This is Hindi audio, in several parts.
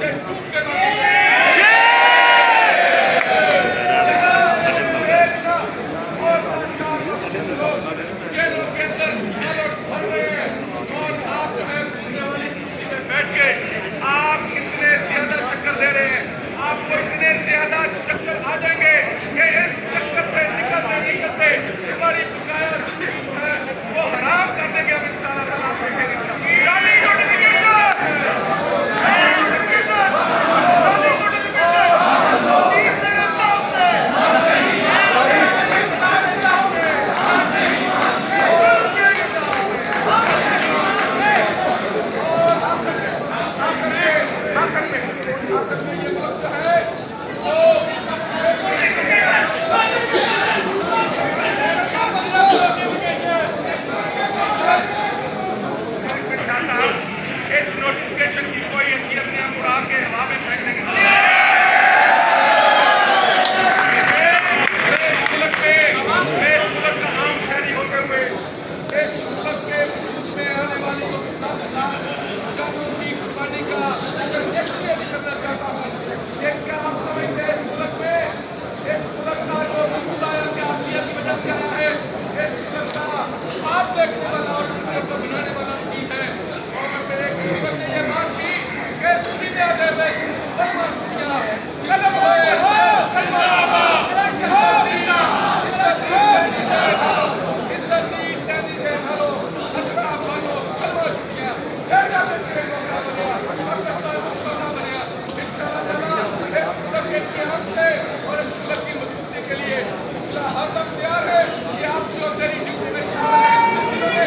से टूट के वापस जेलों के अंदर हालत भर रहे हैं और आप जो है घूमने वाली कुर्सी में बैठ के आप कितने ज्यादा चक्कर दे रहे हैं। आपको इतने ज्यादा चक्कर आ जाएंगे कि इस चक्कर से निकलते निकलते हमारी बकाया जिंदगी जो है वो हराम कर देंगे। अब इंशाल्लाह ताला आप देखेंगे। इस नोटिफिकेशन की कोई हैसियत नहीं, हम उड़ा के हवा में फेंक देंगे। इस मुल्क का आम शहरी होते हुए इस मुल्क के में आने वाली जानों की कुर्बानी का इसलिए भी करना चाहता हूँ कि क्या आप समझते हैं इस मुल्क का जो मसूला है कि आपकी वजह से आया है, इस मुल्क का आप देखने वाला और इस मुल्क को बनाने वाला की है। और मेरे एक बुजुर्ग ने ये बात की कि सीधे दे में कलम किया कलम है और इस मुल्क की मजबूती के लिए हर तक तैयार है कि आप जो मेरी ड्यूटी में शामिल है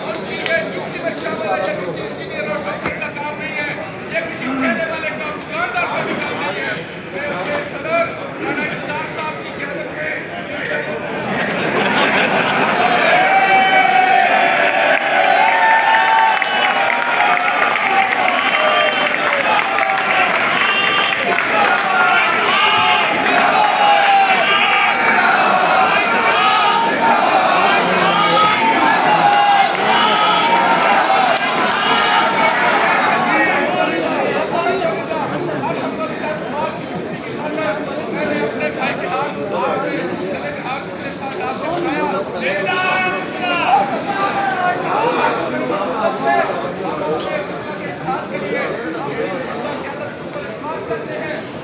उनकी ये ड्यूटी में शामिल है। ये किसी इंजीनियर और डॉक्टर का काम नहीं है, ये किसी ठेले वाले का दुकानदार का भी काम नहीं है। मैं अपने सदर राणा इफ्तार साहब की क़यादत में खास करिए करते हैं।